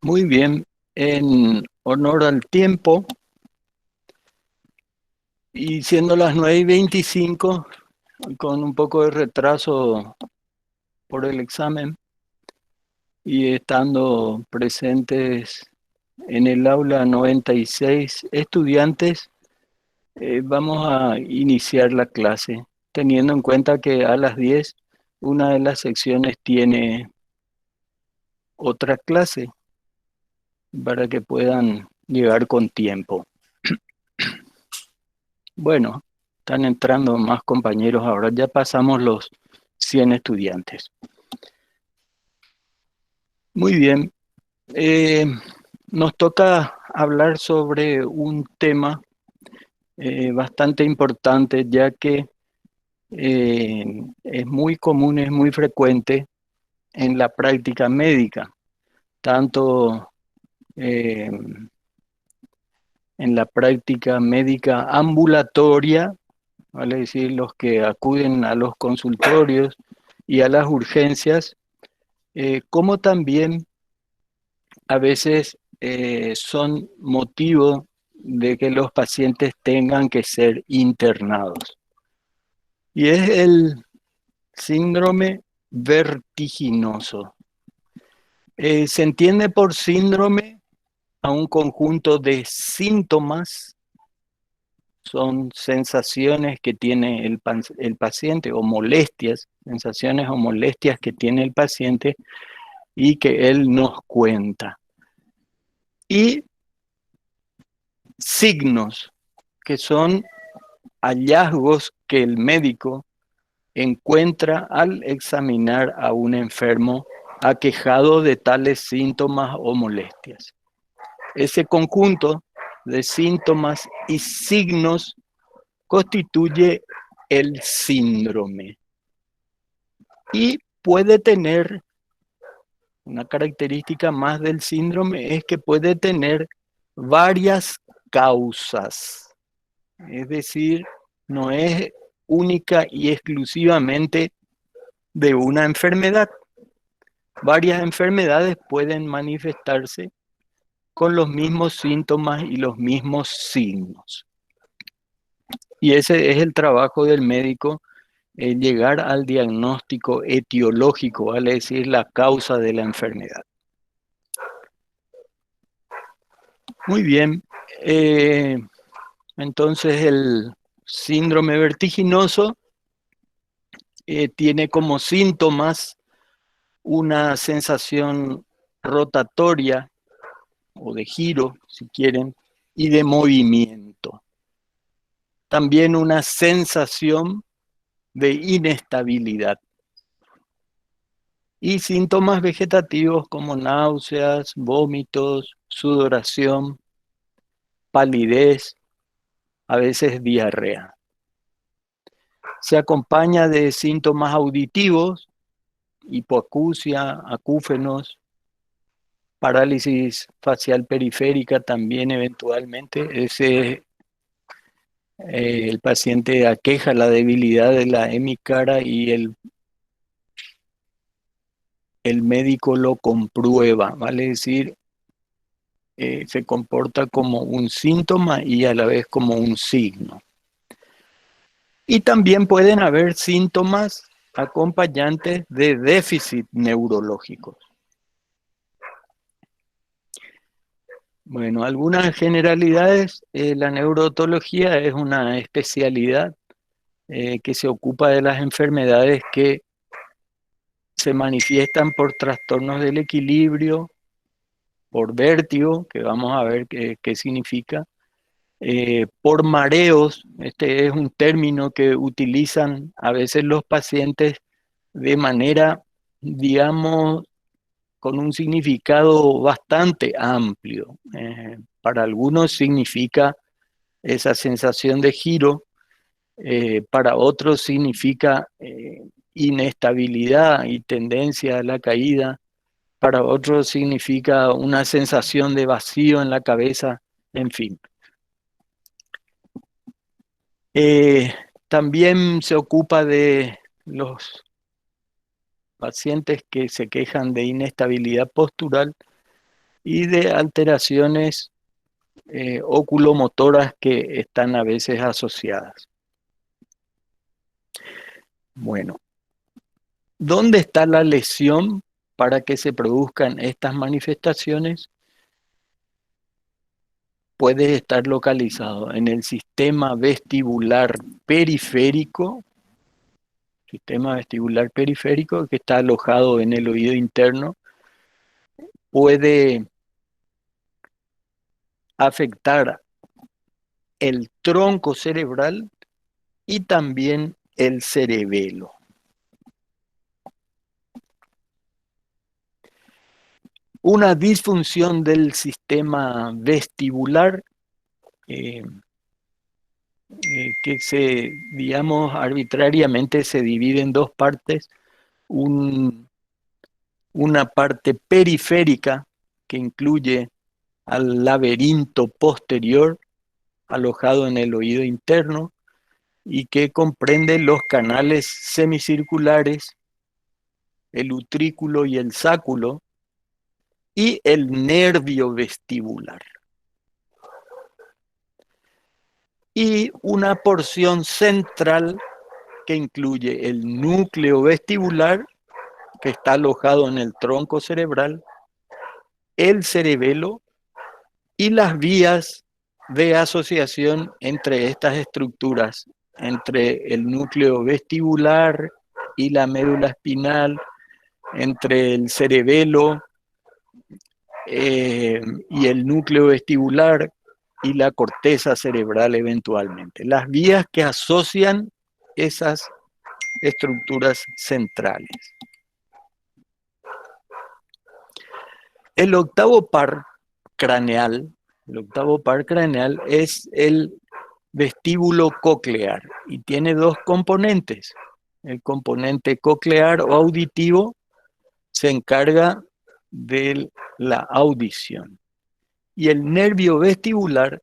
Muy bien, en honor al tiempo y siendo las 9:25, con un poco de retraso por el examen y estando presentes en el aula 96 estudiantes, vamos a iniciar la clase, teniendo en cuenta que a las 10 una de las secciones tiene otra clase para que puedan llegar con tiempo. Bueno, están entrando más compañeros ahora, ya pasamos los 100 estudiantes. Muy bien, eh, nos toca hablar sobre un tema bastante importante, ya que es muy común, es muy frecuente en la práctica médica, tanto eh, en la práctica médica ambulatoria, vale decir, los que acuden a los consultorios y a las urgencias, como también a veces son motivo de que los pacientes tengan que ser internados. Y es el síndrome vertiginoso. Se entiende por síndrome a un conjunto de síntomas, son sensaciones que tiene el paciente o molestias, sensaciones o molestias que tiene el paciente y que él nos cuenta. Y signos, que son hallazgos que el médico encuentra al examinar a un enfermo aquejado de tales síntomas o molestias. Ese conjunto de síntomas y signos constituye el síndrome y puede tener una característica más del síndrome, es que puede tener varias causas. Es decir, no es única y exclusivamente de una enfermedad. Varias enfermedades pueden manifestarse con los mismos síntomas y los mismos signos. Y ese es el trabajo del médico, llegar al diagnóstico etiológico, vale decir, la causa de la enfermedad. Muy bien, eh, entonces el síndrome vertiginoso tiene como síntomas una sensación rotatoria o de giro, si quieren, y de movimiento. También una sensación de inestabilidad. Y síntomas vegetativos como náuseas, vómitos, sudoración, palidez, a veces diarrea. Se acompaña de síntomas auditivos, hipoacusia, acúfenos, parálisis facial periférica también eventualmente. El paciente aqueja la debilidad de la hemicara y el médico lo comprueba, vale decir, se comporta como un síntoma y a la vez como un signo. Y también pueden haber síntomas acompañantes de déficit neurológicos. Bueno, algunas generalidades, la neurotología es una especialidad que se ocupa de las enfermedades que se manifiestan por trastornos del equilibrio, por vértigo, que vamos a ver qué significa, por mareos. Este es un término que utilizan a veces los pacientes de manera, digamos, con un significado bastante amplio. Para algunos significa esa sensación de giro, para otros significa inestabilidad y tendencia a la caída, para otros significa una sensación de vacío en la cabeza, en fin. Eh, También se ocupa de los pacientes que se quejan de inestabilidad postural y de alteraciones oculomotoras que están a veces asociadas. Bueno, ¿dónde está la lesión para que se produzcan estas manifestaciones? Puede estar localizado en el sistema vestibular periférico que está alojado en el oído interno. Puede afectar el tronco cerebral y también el cerebelo. Una disfunción del sistema vestibular que digamos, arbitrariamente se divide en dos partes. Una parte periférica que incluye al laberinto posterior alojado en el oído interno y que comprende los canales semicirculares, el utrículo y el sáculo, y el nervio vestibular. Y una porción central que incluye el núcleo vestibular, que está alojado en el tronco cerebral, el cerebelo y las vías de asociación entre estas estructuras, entre el núcleo vestibular y la médula espinal, entre el cerebelo y el núcleo vestibular y la corteza cerebral eventualmente. Las vías que asocian esas estructuras centrales. El octavo par craneal es el vestíbulo coclear y tiene dos componentes. El componente coclear o auditivo se encarga de la audición y el nervio vestibular,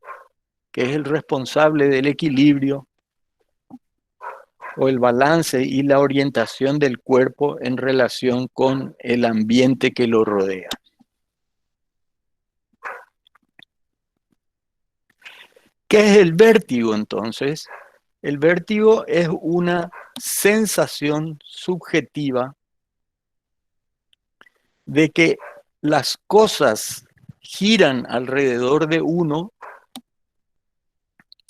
que es el responsable del equilibrio o el balance y la orientación del cuerpo en relación con el ambiente que lo rodea. ¿Qué es el vértigo entonces? El vértigo es una sensación subjetiva de que las cosas giran alrededor de uno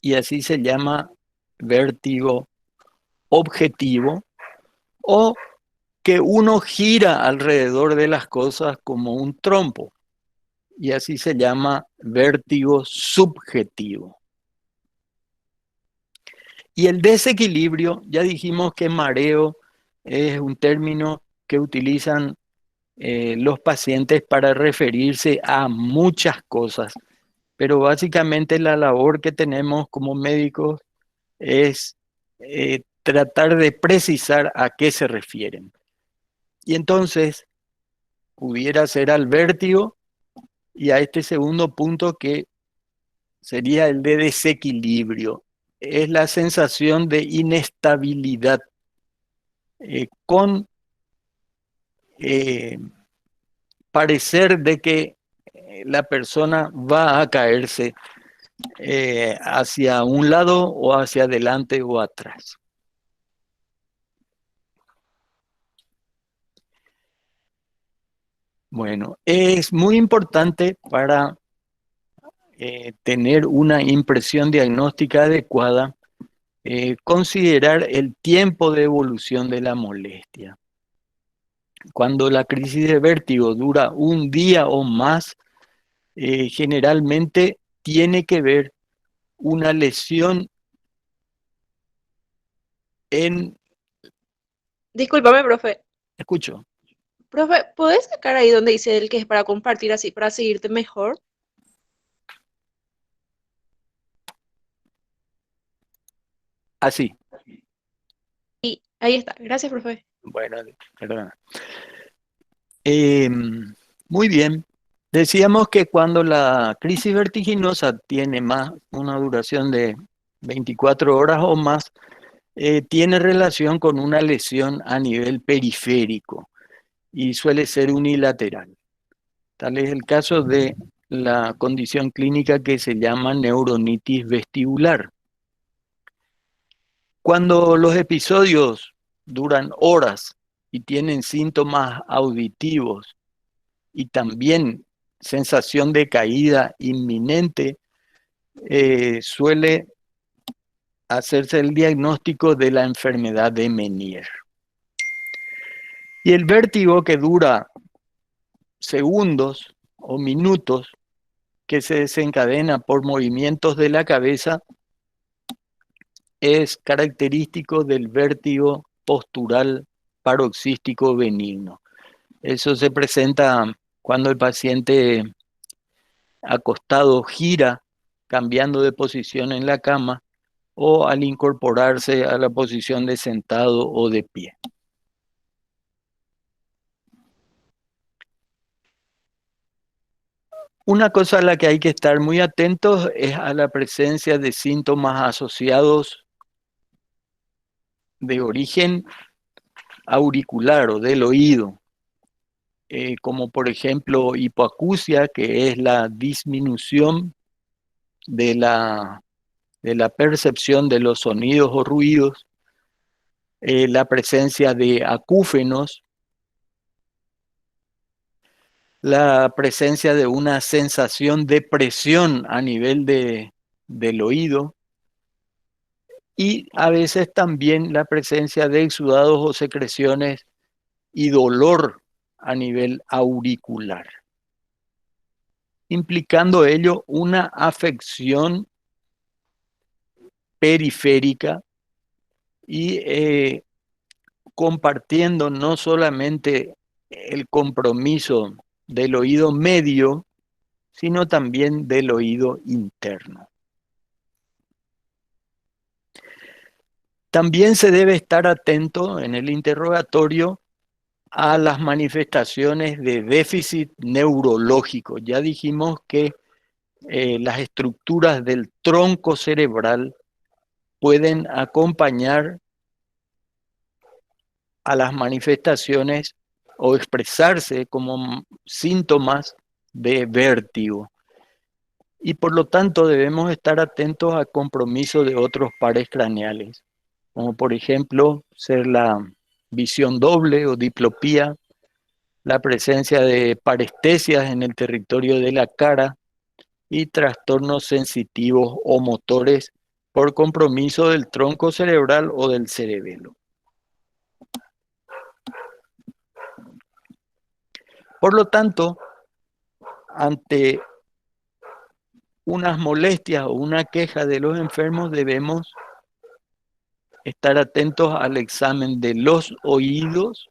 y así se llama vértigo objetivo, o que uno gira alrededor de las cosas como un trompo y así se llama vértigo subjetivo. Y el desequilibrio, ya dijimos que mareo es un término que utilizan los pacientes para referirse a muchas cosas, pero básicamente la labor que tenemos como médicos es tratar de precisar a qué se refieren. Y entonces pudiera ser al vértigo y a este segundo punto que sería el de desequilibrio. Es la sensación de inestabilidad con parecer de que la persona va a caerse hacia un lado o hacia adelante o atrás. Bueno, es muy importante para tener una impresión diagnóstica adecuada considerar el tiempo de evolución de la molestia. Cuando la crisis de vértigo dura un día o más, generalmente tiene que ver una lesión en... Discúlpame, profe. Escucho. Profe, ¿podés sacar ahí donde dice el que es para compartir así, para seguirte mejor? Así. Y ahí está. Gracias, profe. Bueno, perdona. Muy bien. Decíamos que cuando la crisis vertiginosa tiene más una duración de 24 horas o más, tiene relación con una lesión a nivel periférico y suele ser unilateral. Tal es el caso de la condición clínica que se llama neuronitis vestibular. Cuando los episodios duran horas y tienen síntomas auditivos y también sensación de caída inminente, suele hacerse el diagnóstico de la enfermedad de Meniere. Y el vértigo que dura segundos o minutos, que se desencadena por movimientos de la cabeza, es característico del vértigo postural paroxístico benigno. Eso se presenta cuando el paciente acostado gira, cambiando de posición en la cama, o al incorporarse a la posición de sentado o de pie. Una cosa a la que hay que estar muy atentos es a la presencia de síntomas asociados de origen auricular o del oído, como por ejemplo hipoacusia, que es la disminución de la percepción de los sonidos o ruidos, la presencia de acúfenos, la presencia de una sensación de presión a nivel del oído y a veces también la presencia de exudados o secreciones y dolor a nivel auricular, implicando ello una afección periférica y compartiendo no solamente el compromiso del oído medio, sino también del oído interno. También se debe estar atento en el interrogatorio a las manifestaciones de déficit neurológico. Ya dijimos que las estructuras del tronco cerebral pueden acompañar a las manifestaciones o expresarse como síntomas de vértigo. Y por lo tanto debemos estar atentos al compromiso de otros pares craneales, como por ejemplo ser la visión doble o diplopía, la presencia de parestesias en el territorio de la cara y trastornos sensitivos o motores por compromiso del tronco cerebral o del cerebelo. Por lo tanto, ante unas molestias o una queja de los enfermos, debemos estar atentos al examen de los oídos,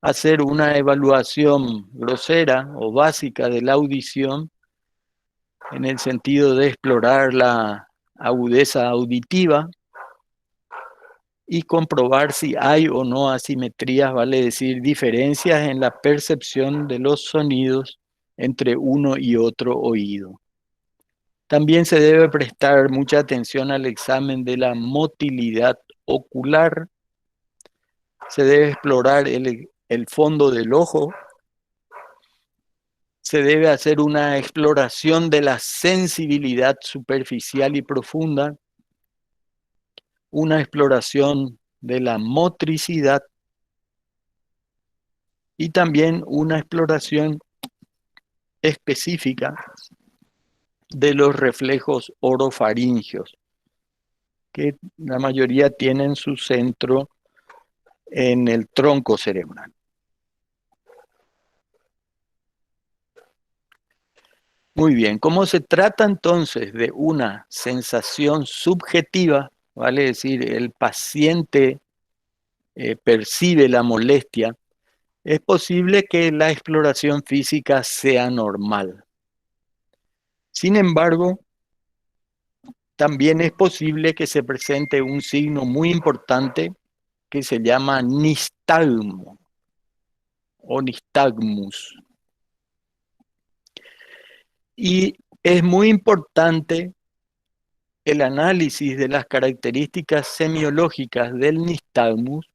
hacer una evaluación grosera o básica de la audición en el sentido de explorar la agudeza auditiva y comprobar si hay o no asimetrías, vale decir, diferencias en la percepción de los sonidos entre uno y otro oído. También se debe prestar mucha atención al examen de la motilidad ocular. Se debe explorar el fondo del ojo. Se debe hacer una exploración de la sensibilidad superficial y profunda, una exploración de la motricidad y también una exploración específica de los reflejos orofaringios, que la mayoría tienen su centro en el tronco cerebral. Muy bien, como se trata entonces de una sensación subjetiva, vale decir, el paciente percibe la molestia, es posible que la exploración física sea normal. Sin embargo, también es posible que se presente un signo muy importante que se llama nistagmo o nistagmus. Y es muy importante el análisis de las características semiológicas del nistagmus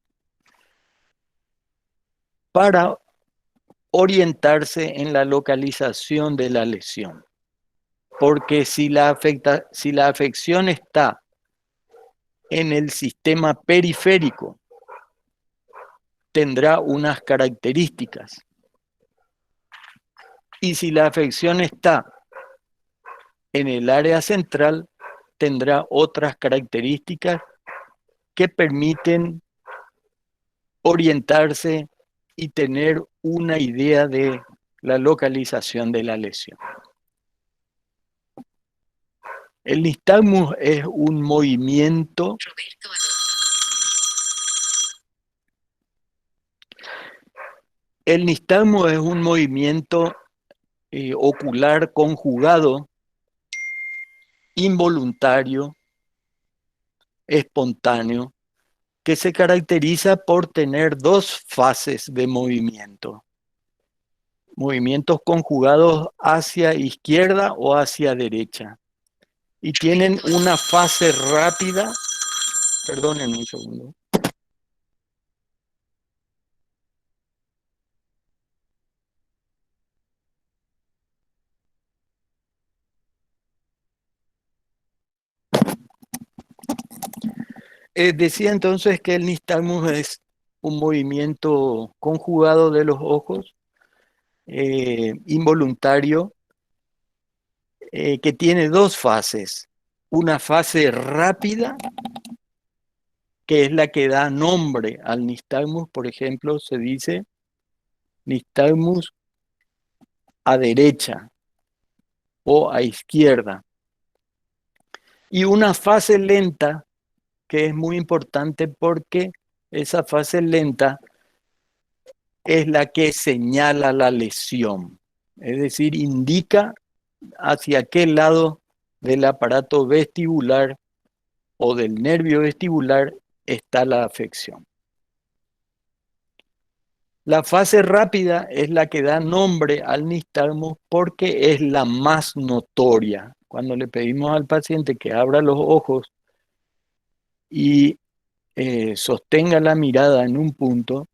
para orientarse en la localización de la lesión. Porque si la afección está en el sistema periférico, tendrá unas características. Y si la afección está en el área central, tendrá otras características que permiten orientarse y tener una idea de la localización de la lesión. El nistagmus es un movimiento ocular conjugado, involuntario, espontáneo, que se caracteriza por tener dos fases de movimiento. Movimientos conjugados hacia izquierda o hacia derecha. Y tienen una fase rápida. Perdonen un segundo. Decía entonces que el nistagmus es un movimiento conjugado de los ojos, involuntario, que tiene dos fases. Una fase rápida, que es la que da nombre al nistagmus. Por ejemplo, se dice nistagmus a derecha o a izquierda. Y una fase lenta, que es muy importante porque esa fase lenta es la que señala la lesión, es decir, indica hacia qué lado del aparato vestibular o del nervio vestibular está la afección. La fase rápida es la que da nombre al nistagmus porque es la más notoria. Cuando le pedimos al paciente que abra los ojos y sostenga la mirada en un punto,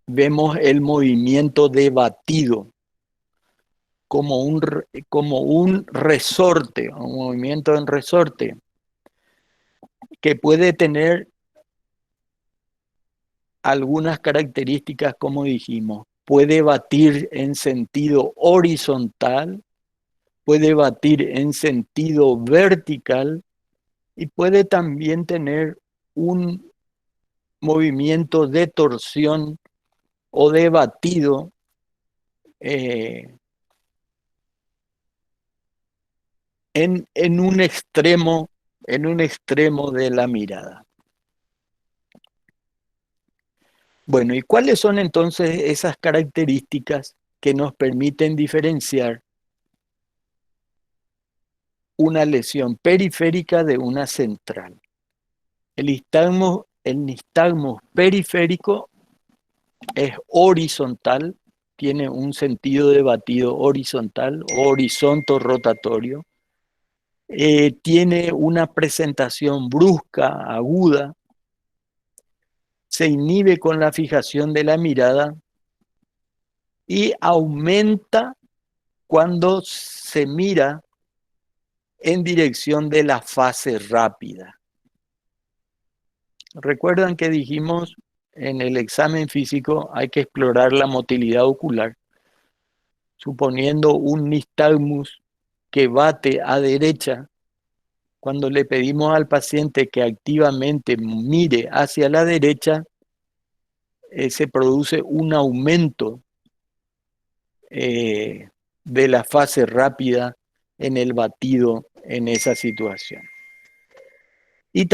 vemos el movimiento de batido como un resorte, un movimiento en resorte, que puede tener algunas características, como dijimos. Puede batir en sentido horizontal, puede batir en sentido vertical y puede también tener un movimiento de torsión o de batido en un extremo de la mirada. Bueno, ¿y cuáles son entonces esas características que nos permiten diferenciar una lesión periférica de una central? El nistagmus periférico es horizontal, tiene un sentido de batido horizontal, horizonto rotatorio, tiene una presentación brusca, aguda, se inhibe con la fijación de la mirada y aumenta cuando se mira en dirección de la fase rápida. Recuerdan que dijimos en el examen físico hay que explorar la motilidad ocular, suponiendo un nistagmus que bate a derecha. Cuando le pedimos al paciente que activamente mire hacia la derecha, se produce un aumento de la fase rápida en el batido en esa situación. Y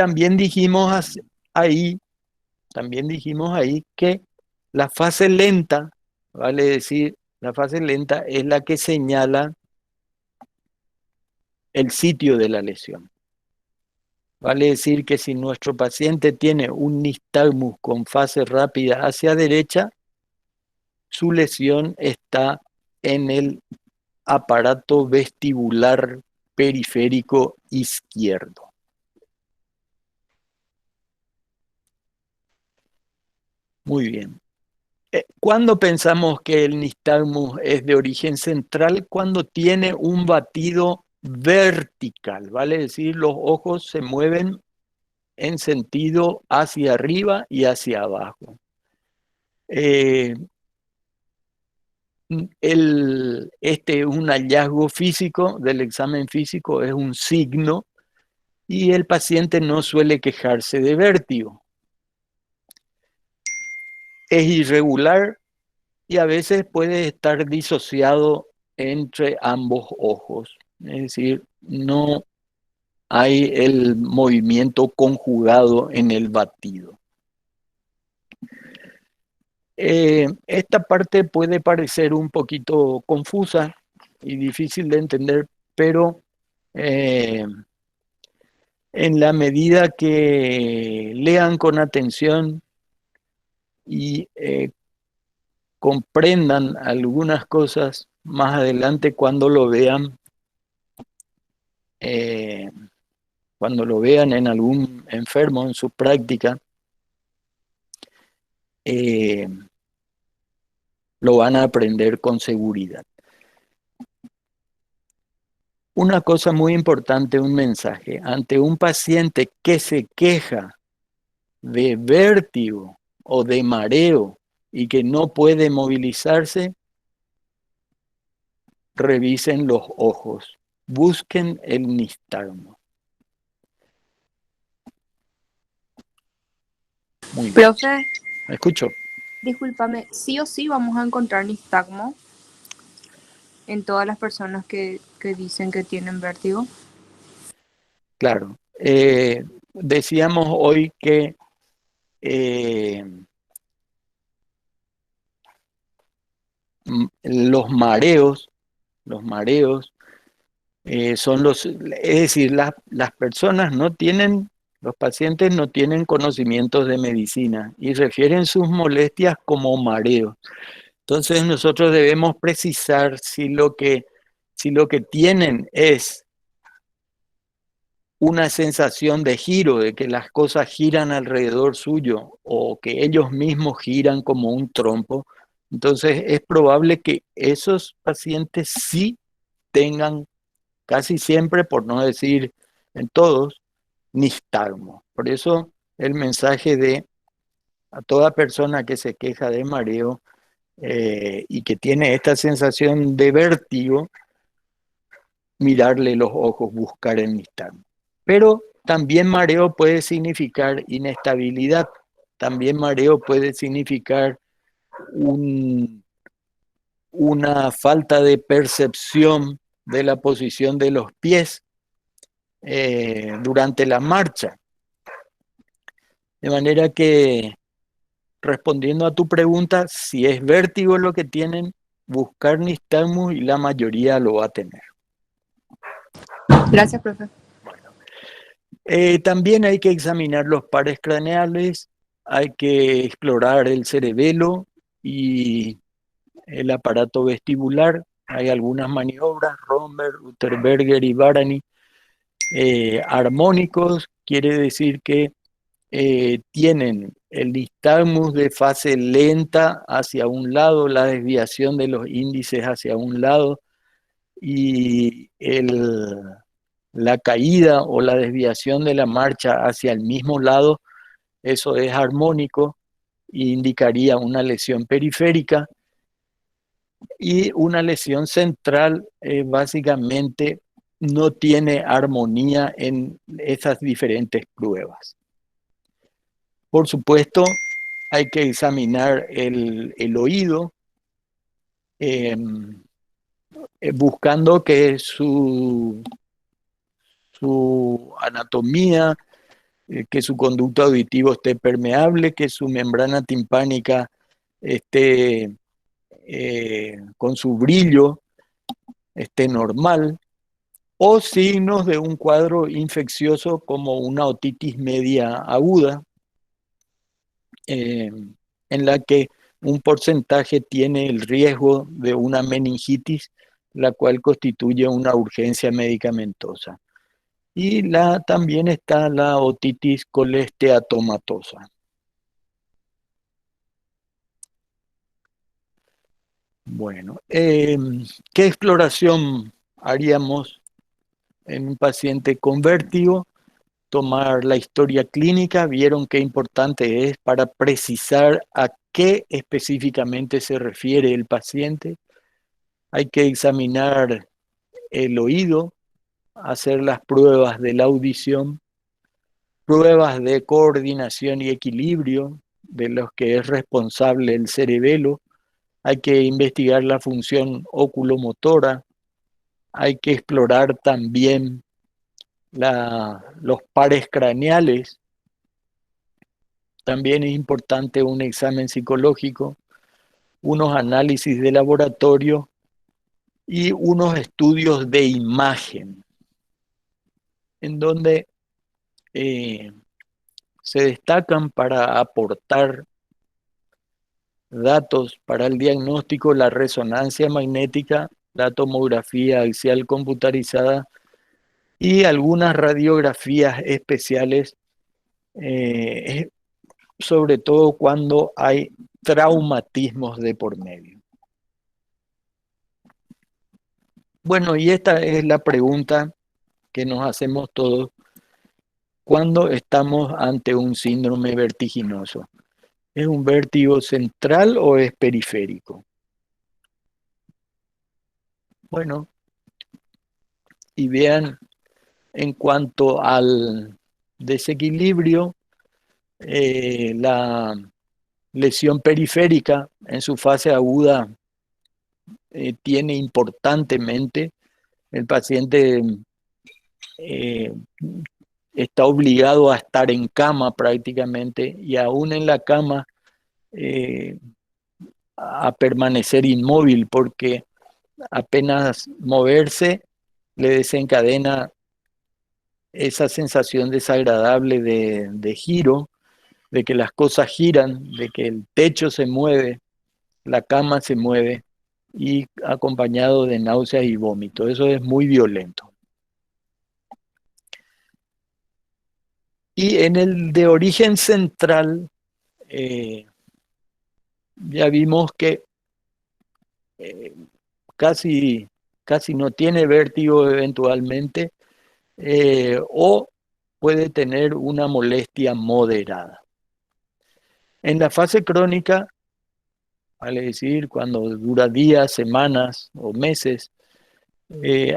ahí, también dijimos ahí que la fase lenta, vale decir, la fase lenta es la que señala el sitio de la lesión. Vale decir que si nuestro paciente tiene un nistagmus con fase rápida hacia derecha, su lesión está en el aparato vestibular periférico izquierdo. Muy bien. ¿Cuándo pensamos que el nistagmus es de origen central? Cuando tiene un batido vertical, ¿vale? Es decir, los ojos se mueven en sentido hacia arriba y hacia abajo. Eh, este es un hallazgo físico del examen físico, es un signo, y el paciente no suele quejarse de vértigo. Es irregular y a veces puede estar disociado entre ambos ojos. Es decir, no hay el movimiento conjugado en el batido. Esta parte puede parecer un poquito confusa y difícil de entender, pero eh, en la medida que lean con atención y comprendan algunas cosas más adelante eh, cuando lo vean en algún enfermo en su práctica, eh, lo van a aprender con seguridad. Una cosa muy importante, un mensaje, ante un paciente que se queja de vértigo o de mareo y que no puede movilizarse, revisen los ojos, busquen el nistagmo. Muy bien. Profe, ¿Me escucho? discúlpame, sí o sí vamos a encontrar nistagmo en todas las personas que dicen que tienen vértigo. Claro. Decíamos hoy que eh, los mareos son es decir, las personas no tienen, los pacientes no tienen conocimientos de medicina y refieren sus molestias como mareos. Entonces nosotros debemos precisar si lo que tienen es una sensación de giro, de que las cosas giran alrededor suyo o que ellos mismos giran como un trompo. Entonces es probable que esos pacientes sí tengan casi siempre, por no decir en todos, nistagmo. Por eso el mensaje de a toda persona que se queja de mareo y que tiene esta sensación de vértigo, mirarle los ojos, buscar el nistagmo. Pero también mareo puede significar inestabilidad, también mareo puede significar una falta de percepción de la posición de los pies durante la marcha. De manera que, respondiendo a tu pregunta, si es vértigo lo que tienen, buscar nistagmus y la mayoría lo va a tener. Gracias, profe. También hay que examinar los pares craneales, hay que explorar el cerebelo y el aparato vestibular. Hay algunas maniobras, Romberg, Unterberger y Bárani, armónicos, quiere decir que tienen el nistagmus de fase lenta hacia un lado, la desviación de los índices hacia un lado y la caída o la desviación de la marcha hacia el mismo lado, eso es armónico e indicaría una lesión periférica y una lesión central básicamente no tiene armonía en esas diferentes pruebas. Por supuesto, hay que examinar el oído, eh, buscando que su anatomía, que su conducto auditivo esté permeable, que su membrana timpánica esté con su brillo, esté normal, o signos de un cuadro infeccioso como una otitis media aguda, eh, en la que un porcentaje tiene el riesgo de una meningitis, la cual constituye una urgencia medicamentosa. Y también está la otitis colesteatomatosa. Bueno, ¿qué exploración haríamos en un paciente con vértigo? Tomar la historia clínica, vieron qué importante es para precisar a qué específicamente se refiere el paciente. Hay que examinar el oído, hacer las pruebas de la audición, pruebas de coordinación y equilibrio de los que es responsable el cerebelo. Hay que investigar la función oculomotora, hay que explorar también los pares craneales. También es importante un examen psicológico, unos análisis de laboratorio y unos estudios de imagen, en donde se destacan para aportar datos para el diagnóstico la resonancia magnética, la tomografía axial computarizada y algunas radiografías especiales, sobre todo cuando hay traumatismos de por medio. Bueno, y esta es la pregunta que nos hacemos todos cuando estamos ante un síndrome vertiginoso. ¿Es un vértigo central o es periférico? Bueno, y vean, en cuanto al desequilibrio, la lesión periférica en su fase aguda tiene importantemente, el paciente eh, está obligado a estar en cama prácticamente y aún en la cama eh, a permanecer inmóvil porque apenas moverse le desencadena esa sensación desagradable de giro, de que las cosas giran, de que el techo se mueve, la cama se mueve y acompañado de náuseas y vómito. Eso es muy violento. Y en el de origen central, ya vimos que eh, casi, casi no tiene vértigo eventualmente, o puede tener una molestia moderada. En la fase crónica, vale decir, cuando dura días, semanas o meses,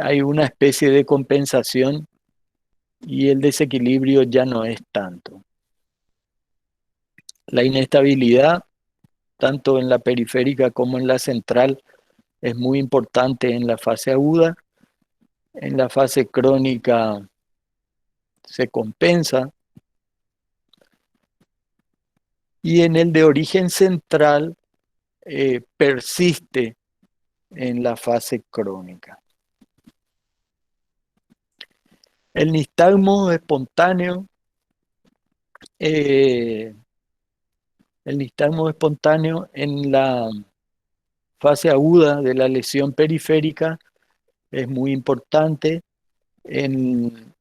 hay una especie de compensación y el desequilibrio ya no es tanto. La inestabilidad, tanto en la periférica como en la central, es muy importante en la fase aguda. En la fase crónica se compensa. Y en el de origen central persiste en la fase crónica. El nistagmo espontáneo, eh, en la fase aguda de la lesión periférica es muy importante. En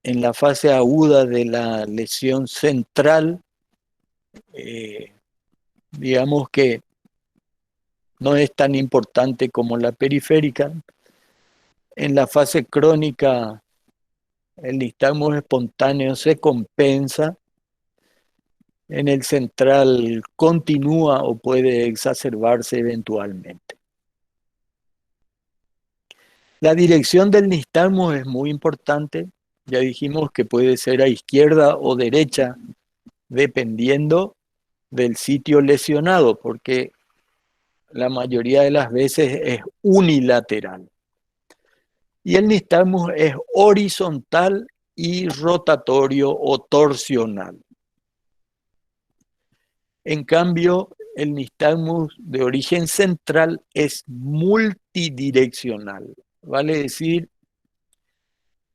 la fase aguda de la lesión central, digamos que no es tan importante como la periférica. En la fase crónica, el nistagmo espontáneo se compensa. En el central continúa o puede exacerbarse eventualmente. La dirección del nistagmo es muy importante. Ya dijimos que puede ser a izquierda o derecha, dependiendo del sitio lesionado, porque la mayoría de las veces es unilateral. Y el nistagmo es horizontal y rotatorio o torsional. En cambio, el nistagmo de origen central es multidireccional. Vale decir,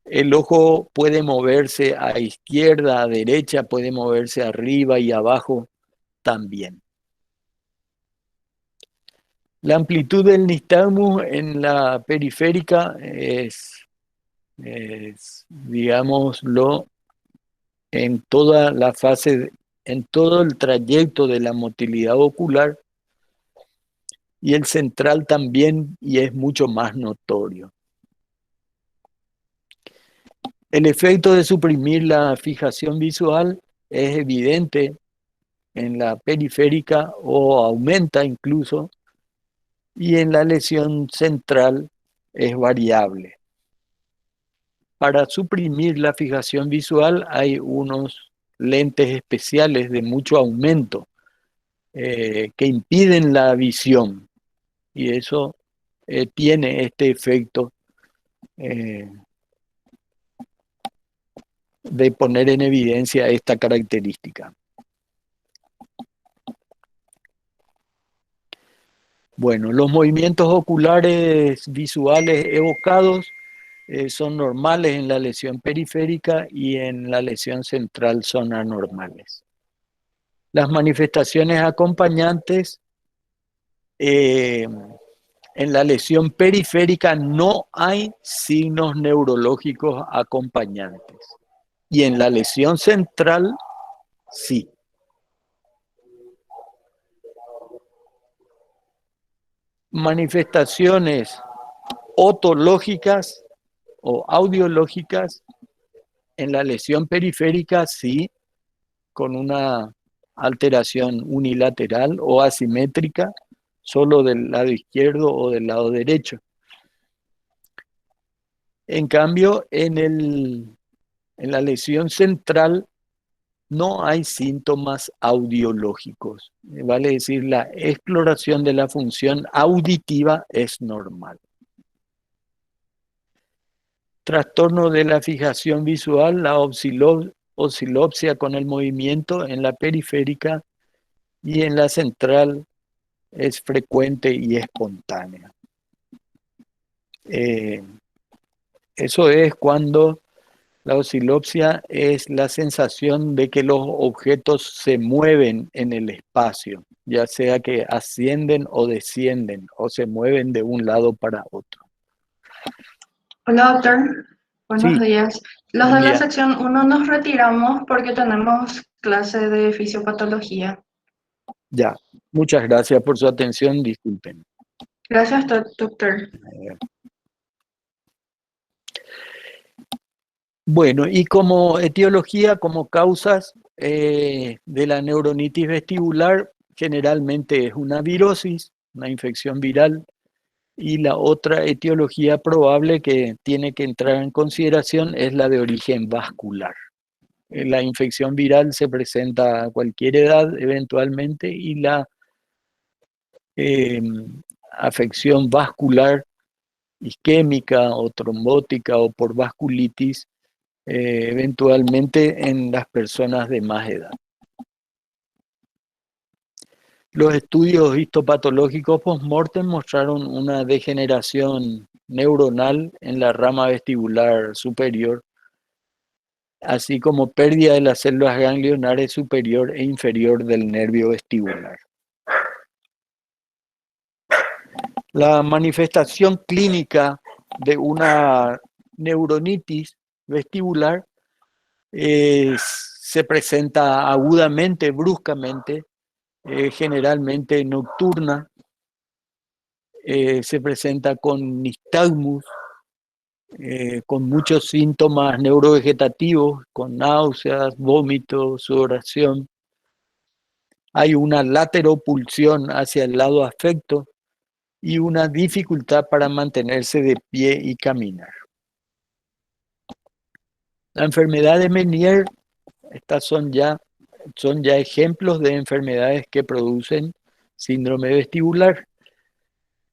el ojo puede moverse a izquierda, a derecha, puede moverse arriba y abajo también. La amplitud del nistagmo en la periférica es digámoslo, en toda la fase, en todo el trayecto de la motilidad ocular, y el central también, y es mucho más notorio. El efecto de suprimir la fijación visual es evidente en la periférica o aumenta incluso, y en la lesión central es variable. Para suprimir la fijación visual hay unos lentes especiales de mucho aumento que impiden la visión, y eso tiene este efecto eh, de poner en evidencia esta característica. Bueno, los movimientos oculares visuales evocados son normales en la lesión periférica y en la lesión central son anormales. Las manifestaciones acompañantes en la lesión periférica no hay signos neurológicos acompañantes y en la lesión central sí. Manifestaciones otológicas o audiológicas en la lesión periférica sí, con una alteración unilateral o asimétrica, solo del lado izquierdo o del lado derecho. En cambio, en la lesión central no hay síntomas audiológicos. Vale decir, la exploración de la función auditiva es normal. Trastorno de la fijación visual, la oscilopsia con el movimiento en la periférica y en la central es frecuente y espontánea. Eso es cuando la oscilopsia es la sensación de que los objetos se mueven en el espacio, ya sea que ascienden o descienden o se mueven de un lado para otro. Hola, doctor. Buenos Sí, días. Los buen de la día. sección 1 nos retiramos porque tenemos clase de fisiopatología. Ya, muchas gracias por su atención, disculpen. Gracias, doctor. Bueno, y como etiología, como causas de la neuronitis vestibular, generalmente es una virosis, una infección viral, y la otra etiología probable que tiene que entrar en consideración es la de origen vascular. La infección viral se presenta a cualquier edad eventualmente y la afección vascular isquémica o trombótica o por vasculitis eventualmente en las personas de más edad. Los estudios histopatológicos post-mortem mostraron una degeneración neuronal en la rama vestibular superior, así como pérdida de las células ganglionares superior e inferior del nervio vestibular. La manifestación clínica de una neuronitis vestibular se presenta agudamente, bruscamente, generalmente nocturna, se presenta con nistagmus, con muchos síntomas neurovegetativos, con náuseas, vómitos, sudoración. Hay una lateropulsión hacia el lado afecto y una dificultad para mantenerse de pie y caminar. La enfermedad de Meniere, estas son ya ejemplos de enfermedades que producen síndrome vestibular.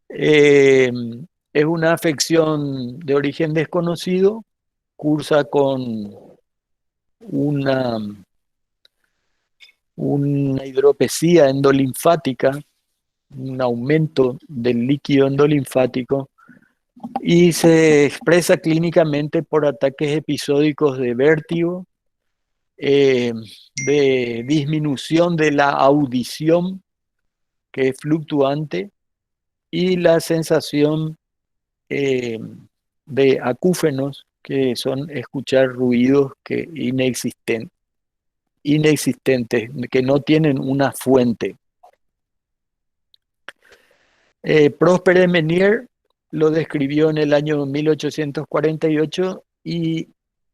Es una afección de origen desconocido, cursa con una hidropesía endolinfática, un aumento del líquido endolinfático, y se expresa clínicamente por ataques episódicos de vértigo, de disminución de la audición, que es fluctuante, y la sensación de acúfenos, que son escuchar ruidos inexistentes, que no tienen una fuente. Prosper de Menier lo describió en el año 1848 y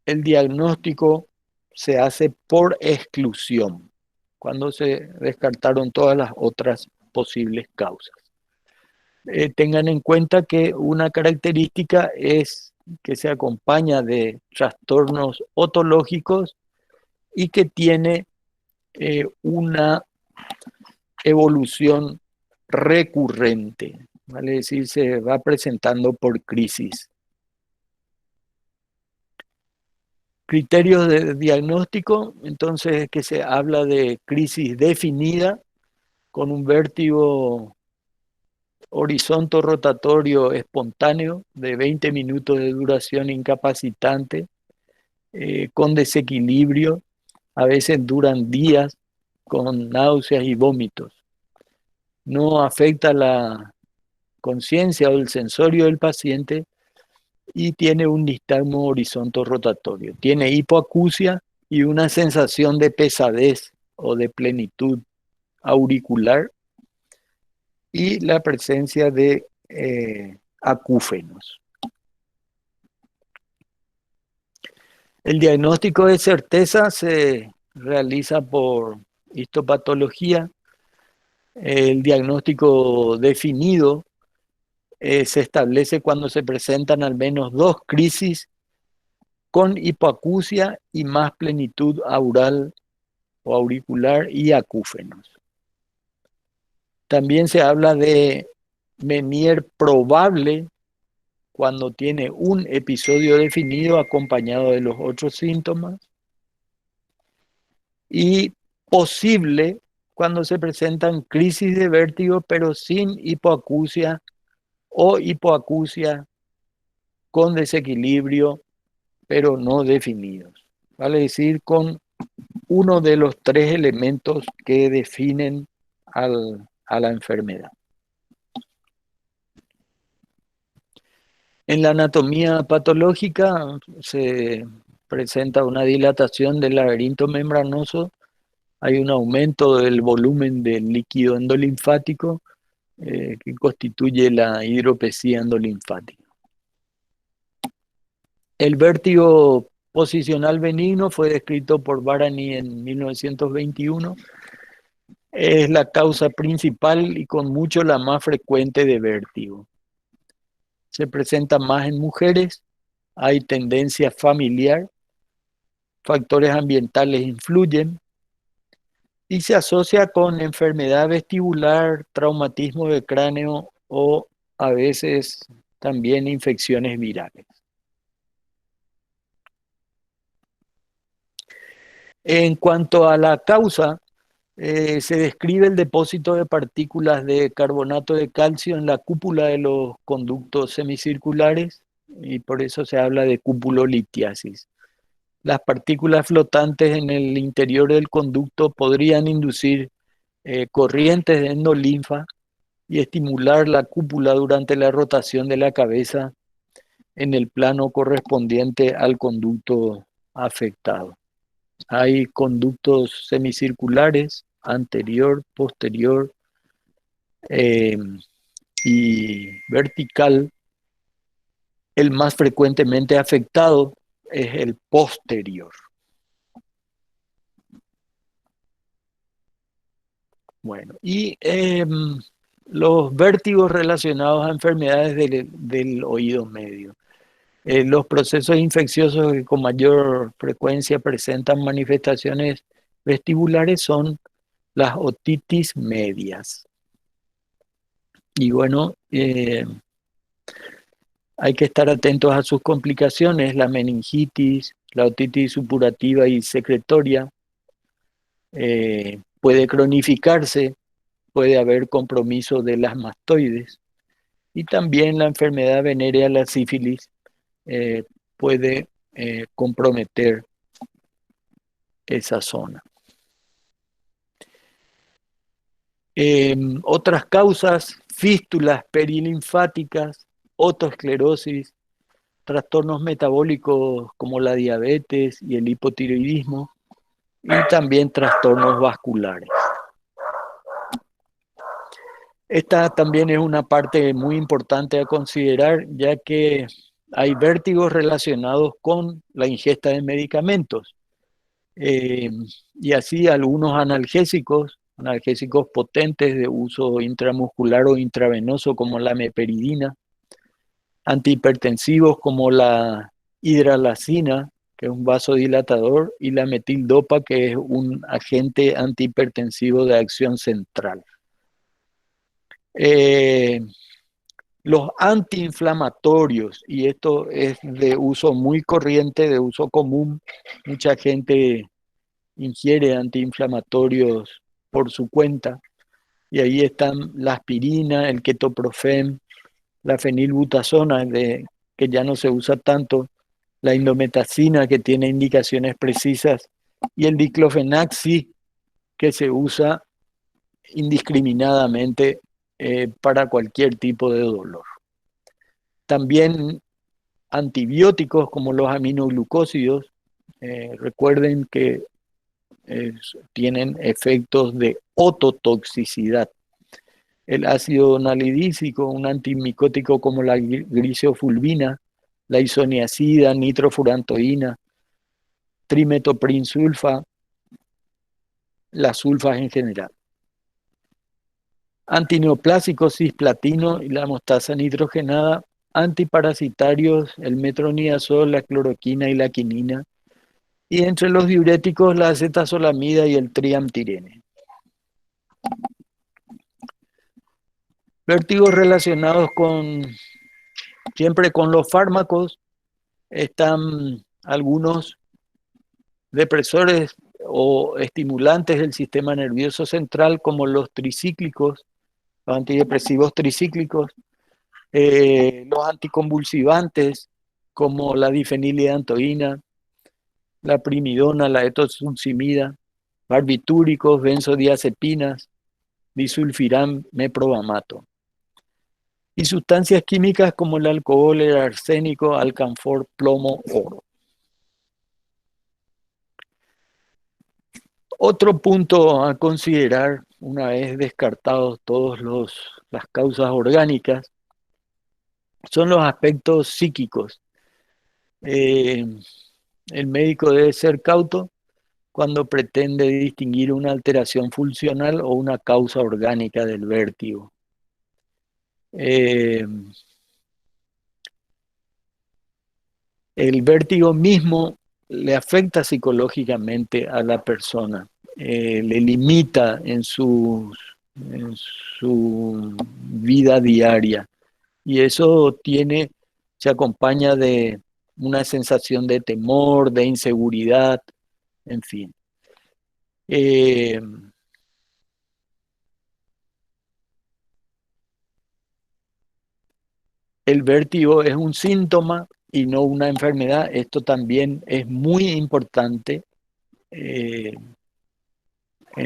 el diagnóstico se hace por exclusión, cuando se descartaron todas las otras posibles causas. Tengan en cuenta que una característica es que se acompaña de trastornos otológicos y que tiene una evolución recurrente, ¿vale? Es decir, se va presentando por crisis. Criterios de diagnóstico, entonces, que se habla de crisis definida con un vértigo horizonte rotatorio espontáneo de 20 minutos de duración incapacitante, con desequilibrio, a veces duran días, con náuseas y vómitos. No afecta la conciencia o el sensorio del paciente y tiene un nistagmo horizonte rotatorio. Tiene hipoacusia y una sensación de pesadez o de plenitud auricular y la presencia de acúfenos. El diagnóstico de certeza se realiza por histopatología. El diagnóstico definido se establece cuando se presentan al menos 2 crisis con hipoacusia y más plenitud aural o auricular y acúfenos. También se habla de Menier probable cuando tiene un episodio definido acompañado de los otros síntomas, y posible cuando se presentan crisis de vértigo pero sin hipoacusia o hipoacusia con desequilibrio pero no definidos. Vale decir, con uno de los 3 elementos que definen a la enfermedad. En la anatomía patológica se presenta una dilatación del laberinto membranoso, hay un aumento del volumen del líquido endolinfático que constituye la hidropesía endolinfática. El vértigo posicional benigno fue descrito por Bárani en 1921. Es la causa principal y con mucho la más frecuente de vértigo. Se presenta más en mujeres, hay tendencia familiar, factores ambientales influyen y se asocia con enfermedad vestibular, traumatismo de cráneo o a veces también infecciones virales. En cuanto a la causa, se describe el depósito de partículas de carbonato de calcio en la cúpula de los conductos semicirculares y por eso se habla de cupulolitiasis. Las partículas flotantes en el interior del conducto podrían inducir corrientes de endolinfa y estimular la cúpula durante la rotación de la cabeza en el plano correspondiente al conducto afectado. Hay conductos semicirculares, anterior, posterior y vertical. El más frecuentemente afectado es el posterior. Bueno, y los vértigos relacionados a enfermedades del oído medio. Los procesos infecciosos que con mayor frecuencia presentan manifestaciones vestibulares son las otitis medias. Y bueno, hay que estar atentos a sus complicaciones, la meningitis, la otitis supurativa y secretoria. Puede cronificarse, puede haber compromiso de las mastoides y también la enfermedad venérea, la sífilis, puede comprometer esa zona. Otras causas, fístulas perilinfáticas, otoesclerosis, trastornos metabólicos como la diabetes y el hipotiroidismo y también trastornos vasculares. Esta también es una parte muy importante a considerar, ya que hay vértigos relacionados con la ingesta de medicamentos. Y así algunos analgésicos potentes de uso intramuscular o intravenoso como la meperidina, antihipertensivos como la hidralazina, que es un vasodilatador, y la metildopa, que es un agente antihipertensivo de acción central. Los antiinflamatorios, y esto es de uso muy corriente, de uso común, mucha gente ingiere antiinflamatorios por su cuenta, y ahí están la aspirina, el ketoprofen, la fenilbutazona, que ya no se usa tanto, la indometacina, que tiene indicaciones precisas, y el diclofenac, sí, que se usa indiscriminadamente para cualquier tipo de dolor. También antibióticos como los aminoglucósidos, recuerden que tienen efectos de ototoxicidad. El ácido nalidícico, un antimicótico como la gliseofulvina, la isoniazida, nitrofurantoína, trimetoprim-sulfa, las sulfas en general. Antineoplásicos, cisplatino y la mostaza nitrogenada, antiparasitarios, el metronidazol, la cloroquina y la quinina, y entre los diuréticos la acetazolamida y el triamtirene. Vértigos relacionados siempre con los fármacos, están algunos depresores o estimulantes del sistema nervioso central como los tricíclicos, los antidepresivos tricíclicos, los anticonvulsivantes como la difenilidantoína, la primidona, la etosuximida, barbitúricos, benzodiazepinas, disulfiram, meprobamato. Y sustancias químicas como el alcohol, el arsénico, alcanfor, plomo, oro. Otro punto a considerar, una vez descartados todas las causas orgánicas, son los aspectos psíquicos. El médico debe ser cauto cuando pretende distinguir una alteración funcional o una causa orgánica del vértigo. El vértigo mismo le afecta psicológicamente a la persona, le limita en su vida diaria, y eso se acompaña de una sensación de temor, de inseguridad, en fin. El vértigo es un síntoma y no una enfermedad. Esto también es muy importante. En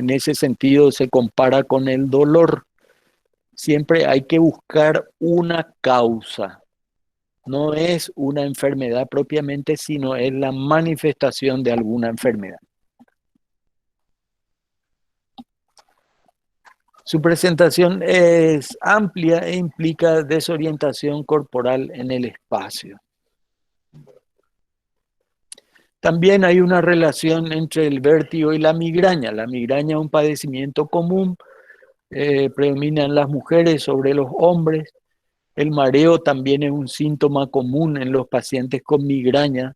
ese sentido se compara con el dolor. Siempre hay que buscar una causa. No es una enfermedad propiamente, sino es la manifestación de alguna enfermedad. Su presentación es amplia e implica desorientación corporal en el espacio. También hay una relación entre el vértigo y la migraña. La migraña es un padecimiento común, predominan las mujeres sobre los hombres. El mareo también es un síntoma común en los pacientes con migraña.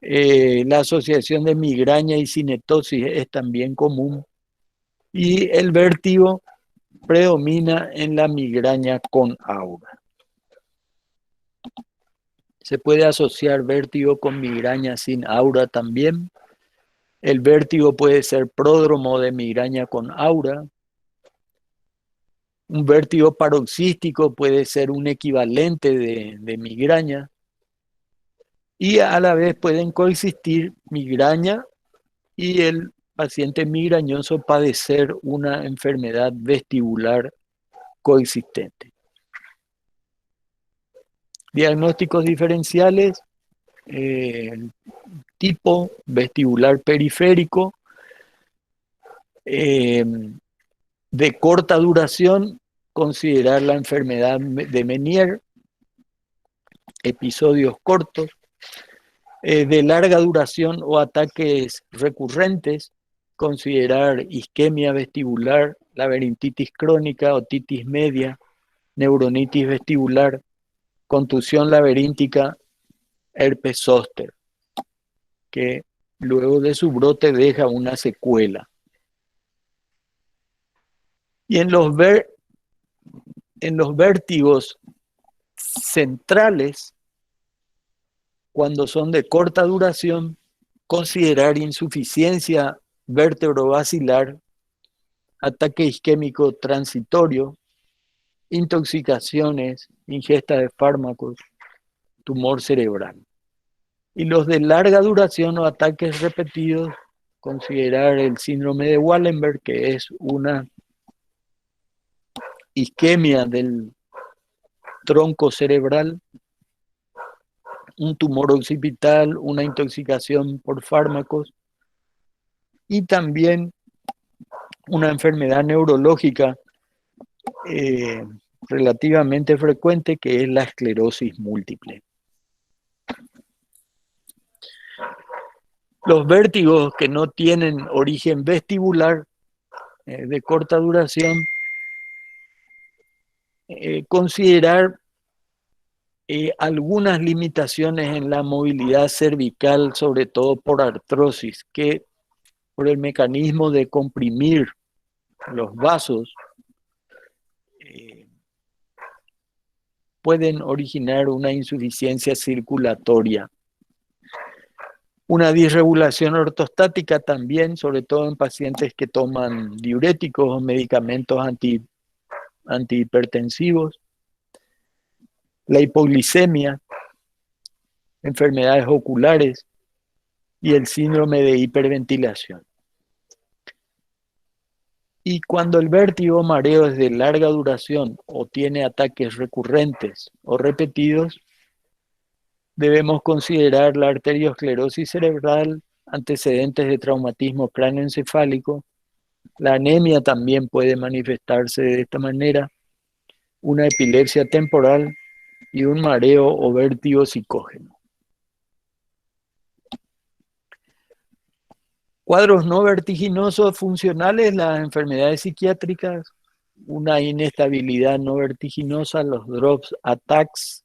La asociación de migraña y cinetosis es también común. Y el vértigo predomina en la migraña con aura. Se puede asociar vértigo con migraña sin aura también. El vértigo puede ser pródromo de migraña con aura. Un vértigo paroxístico puede ser un equivalente de migraña. Y a la vez pueden coexistir migraña y el paciente migrañoso padecer una enfermedad vestibular coexistente. Diagnósticos diferenciales, tipo vestibular periférico, De corta duración, considerar la enfermedad de Meniere, episodios cortos. De larga duración o ataques recurrentes, considerar isquemia vestibular, laberintitis crónica, otitis media, neuronitis vestibular, contusión laberíntica, herpes zóster, que luego de su brote deja una secuela. Y en los vértigos centrales, cuando son de corta duración, considerar insuficiencia vértebro-basilar, ataque isquémico transitorio, intoxicaciones, ingesta de fármacos, tumor cerebral. Y los de larga duración o ataques repetidos, considerar el síndrome de Wallenberg, que es una isquemia del tronco cerebral, un tumor occipital, una intoxicación por fármacos y también una enfermedad neurológica relativamente frecuente, que es la esclerosis múltiple. Los vértigos que no tienen origen vestibular de corta duración, considerar algunas limitaciones en la movilidad cervical, sobre todo por artrosis, que por el mecanismo de comprimir los vasos pueden originar una insuficiencia circulatoria. Una disregulación ortostática también, sobre todo en pacientes que toman diuréticos o medicamentos antihipertensivos. La hipoglicemia, enfermedades oculares y el síndrome de hiperventilación. Y cuando el vértigo o mareo es de larga duración o tiene ataques recurrentes o repetidos, debemos considerar la arteriosclerosis cerebral, antecedentes de traumatismo cráneoencefálico. La anemia también puede manifestarse de esta manera, una epilepsia temporal y un mareo o vértigo psicógeno. Cuadros no vertiginosos funcionales, las enfermedades psiquiátricas, una inestabilidad no vertiginosa, los drops attacks,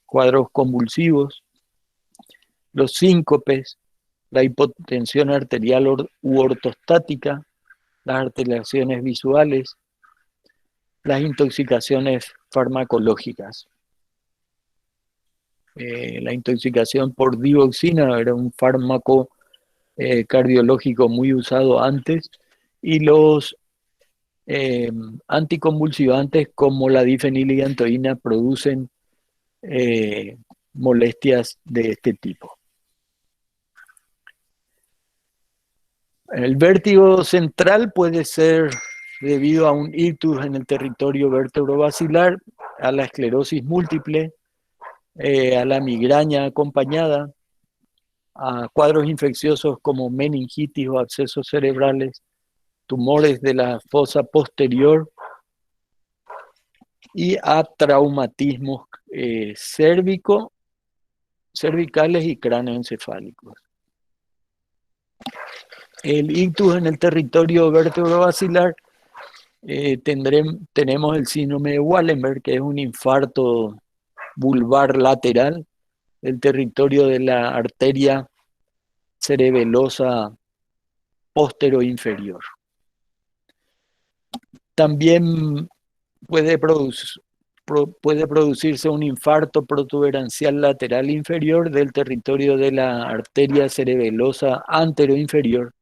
cuadros convulsivos, los síncopes, la hipotensión arterial u ortostática, las arterializaciones visuales, las intoxicaciones farmacológicas. La intoxicación por digoxina era un fármaco cardiológico muy usado antes, y los anticonvulsivantes como la difeniligantoína producen molestias de este tipo. El vértigo central puede ser debido a un ictus en el territorio vértebro-basilar, a la esclerosis múltiple, a la migraña acompañada, a cuadros infecciosos como meningitis o abscesos cerebrales, tumores de la fosa posterior y a traumatismos cervicales y cráneoencefálicos. El ictus en el territorio vértebro-basilar, tenemos el síndrome de Wallenberg, que es un infarto vulvar lateral del territorio de la arteria cerebelosa postero-inferior. También puede producirse un infarto protuberancial lateral inferior del territorio de la arteria cerebelosa antero-inferior,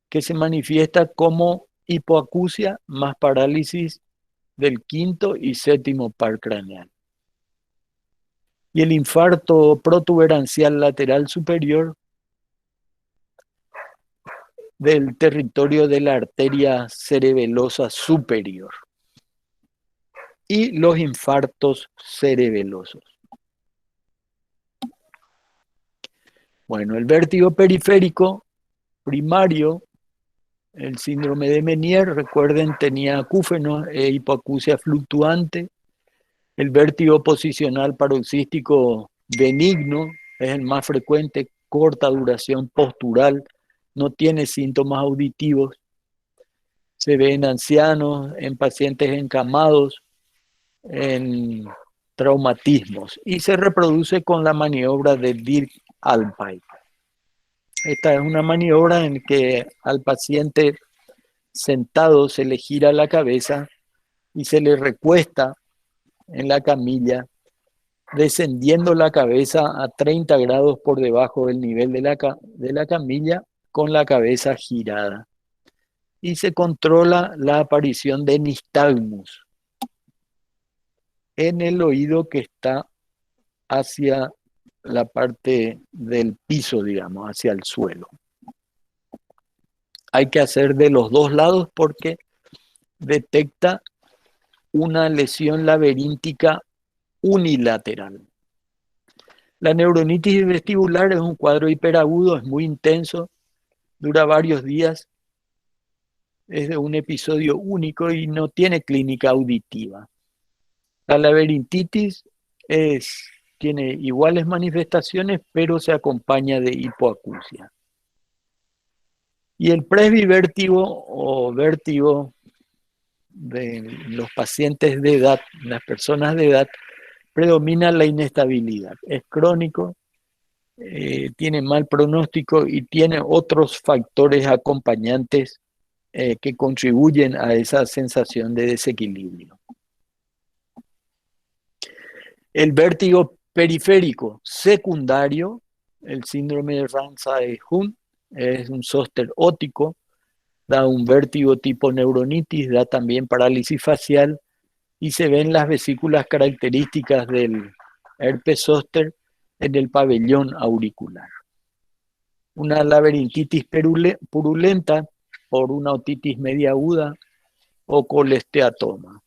que se manifiesta como hipoacusia más parálisis del quinto y séptimo par craneal. Y el infarto protuberancial lateral superior del territorio de la arteria cerebelosa superior. Y los infartos cerebelosos. Bueno, el vértigo periférico primario El síndrome de Meniere, recuerden, tenía acúfenos e hipoacusia fluctuante. El vértigo posicional paroxístico benigno es el más frecuente, corta duración postural, no tiene síntomas auditivos. Se ve en ancianos, en pacientes encamados, en traumatismos y se reproduce con la maniobra de Dirk-Alpine. Esta es una maniobra en que al paciente sentado se le gira la cabeza y se le recuesta en la camilla, descendiendo la cabeza a 30 grados por debajo del nivel de la camilla con la cabeza girada. Y se controla la aparición de nistagmus en el oído que está hacia la parte del piso, digamos, hacia el suelo. Hay que hacer de los dos lados porque detecta una lesión laberíntica unilateral. La neuronitis vestibular es un cuadro hiperagudo, es muy intenso, dura varios días, es de un episodio único y no tiene clínica auditiva. La laberintitis tiene iguales manifestaciones, pero se acompaña de hipoacusia. Y el presbivértigo o vértigo de los pacientes de edad, las personas de edad, predomina la inestabilidad. Es crónico, tiene mal pronóstico y tiene otros factores acompañantes que contribuyen a esa sensación de desequilibrio. El vértigo periférico secundario, el síndrome de Ramsay-Hunt, es un zóster óptico, da un vértigo tipo neuronitis, da también parálisis facial y se ven las vesículas características del herpes zóster en el pabellón auricular. Una laberintitis purulenta por una otitis media aguda o colesteatoma.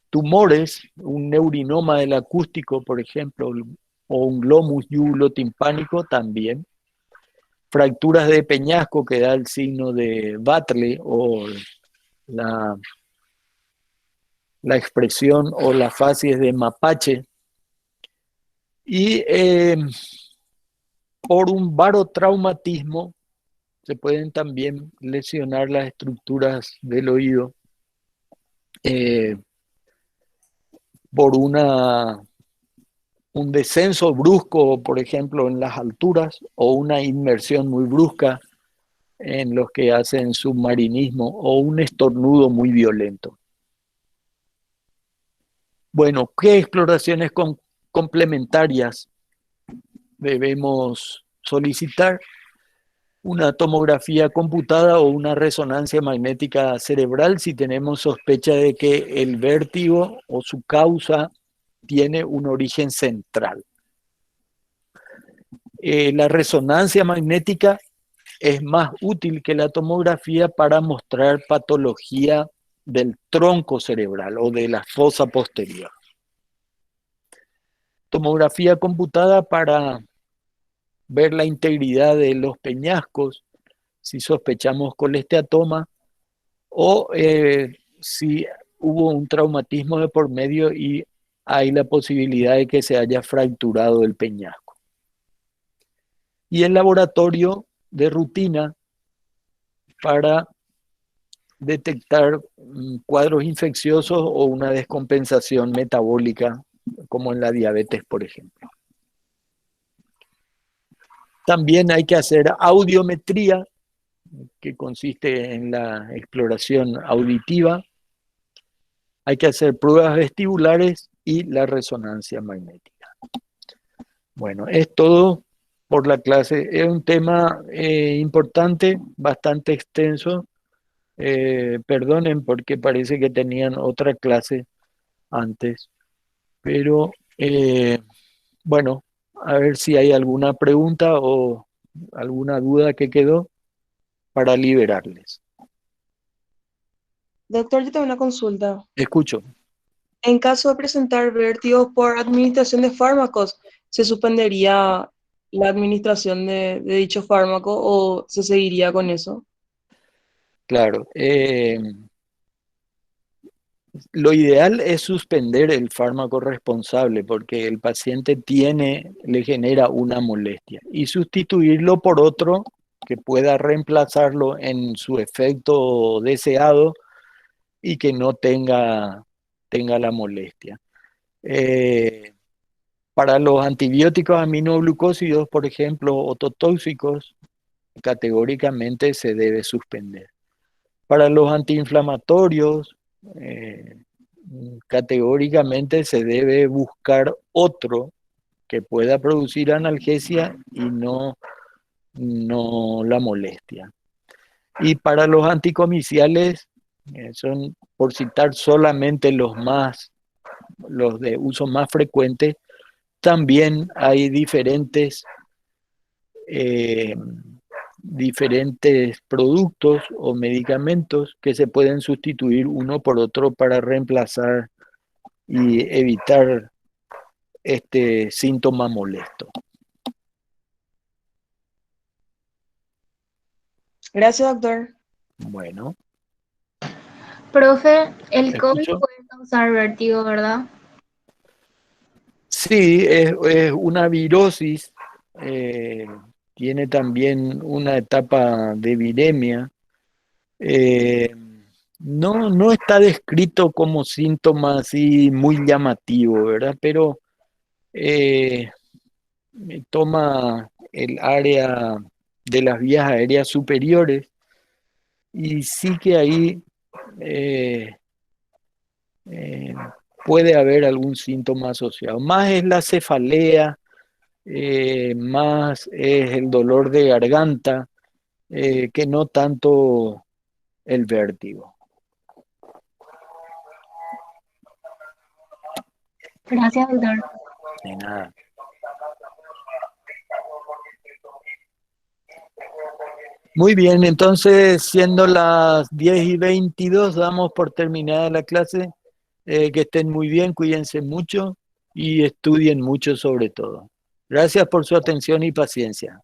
Tumores, un neurinoma del acústico, por ejemplo, o un glomus yugulotimpánico también. Fracturas de peñasco que da el signo de Batley o la expresión o la facies de mapache. Y por un barotraumatismo se pueden también lesionar las estructuras del oído por un descenso brusco, por ejemplo, en las alturas, o una inmersión muy brusca en los que hacen submarinismo, o un estornudo muy violento. Bueno, ¿qué exploraciones complementarias debemos solicitar? Una tomografía computada o una resonancia magnética cerebral si tenemos sospecha de que el vértigo o su causa tiene un origen central. La resonancia magnética es más útil que la tomografía para mostrar patología del tronco cerebral o de la fosa posterior. Tomografía computada para ver la integridad de los peñascos, si sospechamos colesteatoma o si hubo un traumatismo de por medio y hay la posibilidad de que se haya fracturado el peñasco. Y el laboratorio de rutina para detectar cuadros infecciosos o una descompensación metabólica, como en la diabetes, por ejemplo. También hay que hacer audiometría, que consiste en la exploración auditiva. Hay que hacer pruebas vestibulares y la resonancia magnética. Bueno, es todo por la clase. Es un tema importante, bastante extenso. Perdonen porque parece que tenían otra clase antes. Pero bueno, a ver si hay alguna pregunta o alguna duda que quedó para liberarles. Doctor, yo tengo una consulta. Escucho. En caso de presentar vértigo por administración de fármacos, ¿se suspendería la administración de dicho fármaco o se seguiría con eso? Claro. Lo ideal es suspender el fármaco responsable porque el paciente le genera una molestia y sustituirlo por otro que pueda reemplazarlo en su efecto deseado y que no tenga la molestia. Para los antibióticos aminoglucósidos, por ejemplo, ototóxicos, categóricamente se debe suspender. Para los antiinflamatorios, eh, categóricamente se debe buscar otro que pueda producir analgesia y no la molestia. Y para los anticomiciales, son, por citar solamente los de uso más frecuente, también hay eh, diferentes productos o medicamentos que se pueden sustituir uno por otro para reemplazar y evitar este síntoma molesto. Gracias, doctor. Bueno, Profe, el COVID escucho. puede causar vértigo, ¿verdad? Sí, es una virosis, tiene también una etapa de viremia. Eh, no está descrito como síntoma así muy llamativo, ¿verdad? Pero eh, toma el área de las vías aéreas superiores y sí que ahí eh, eh, puede haber algún síntoma asociado. Más es la cefalea, más es el dolor de garganta, que no tanto el vértigo. Gracias, doctor. De nada. Muy bien, entonces siendo las 10:22, damos por terminada la clase. Que estén muy bien, cuídense mucho y estudien mucho sobre todo. Gracias por su atención y paciencia.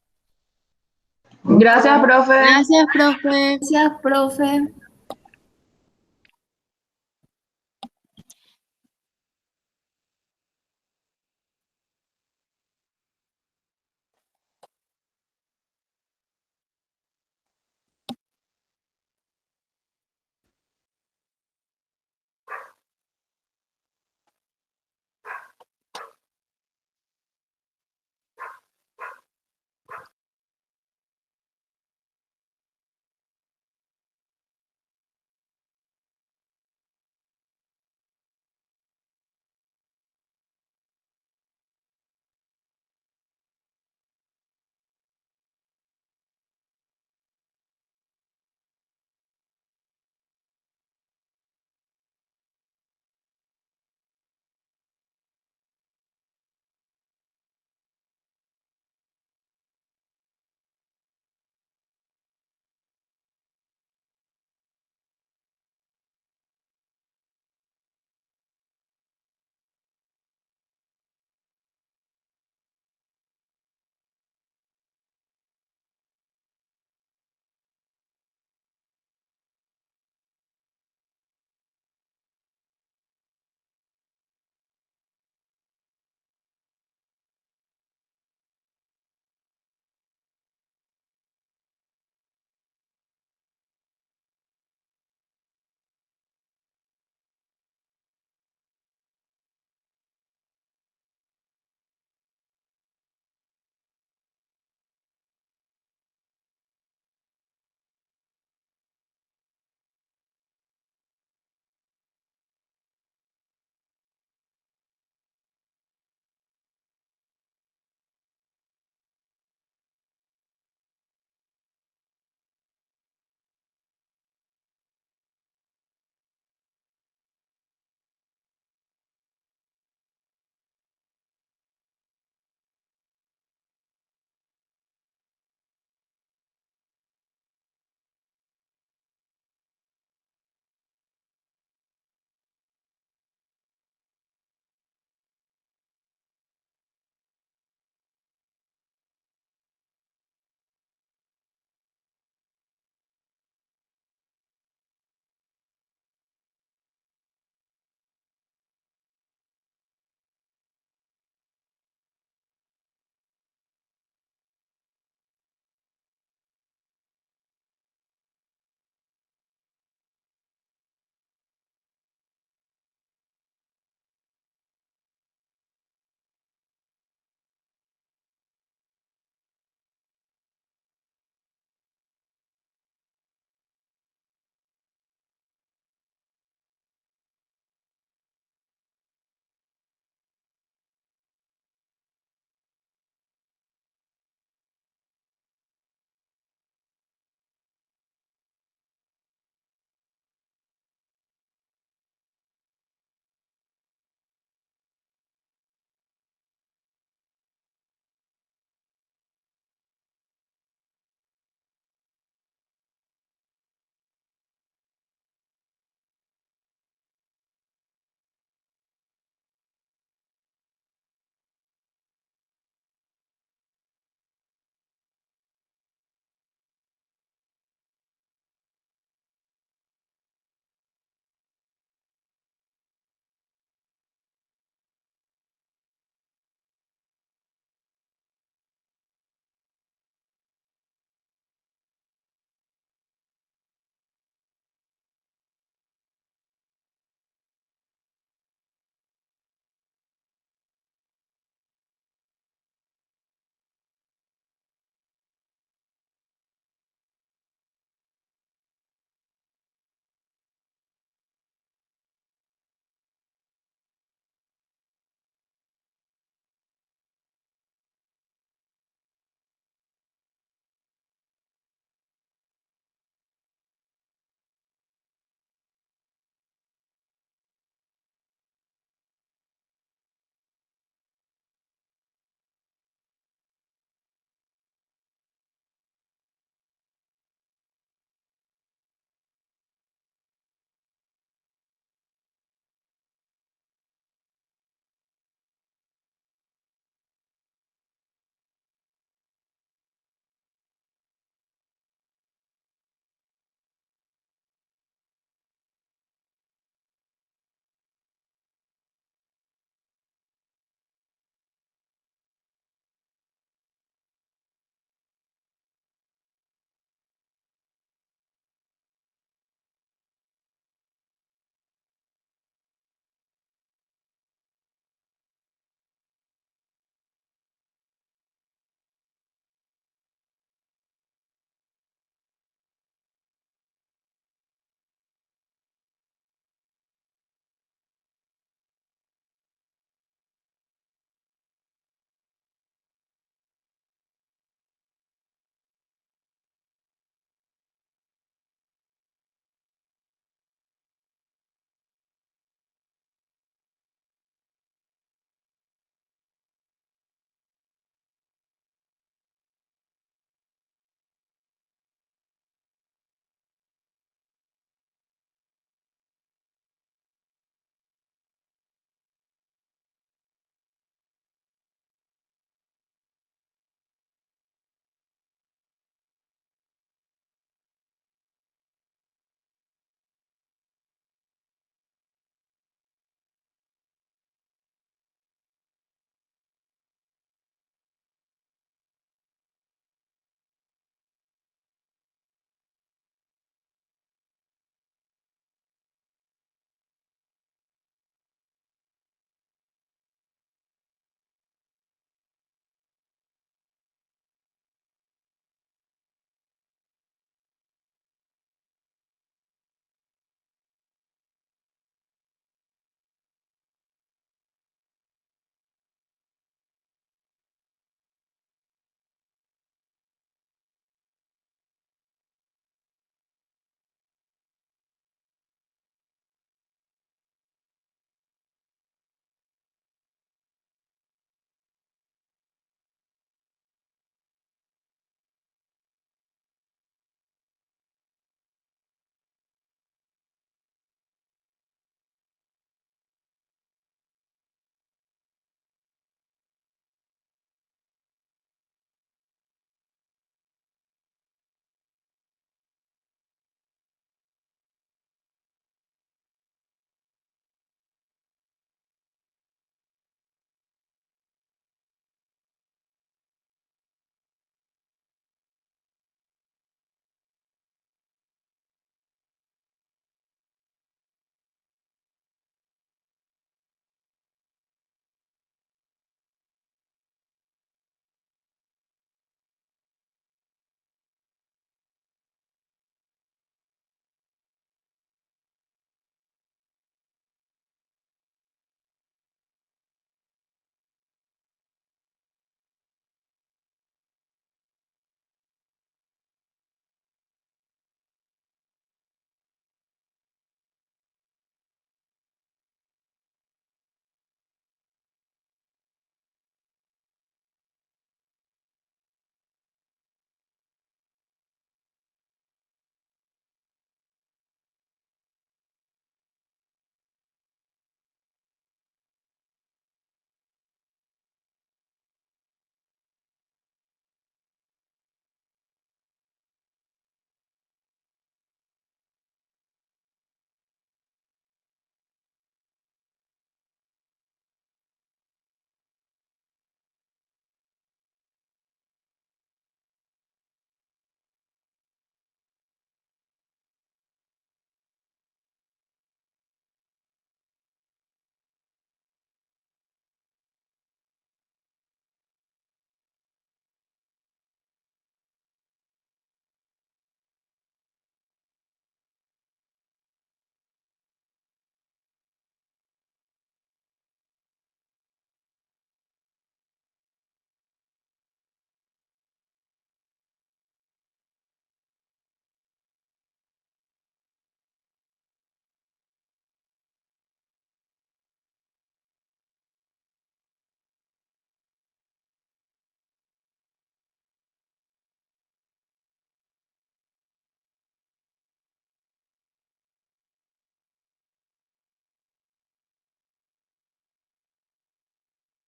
Gracias, profe. Gracias, profe. Gracias, profe.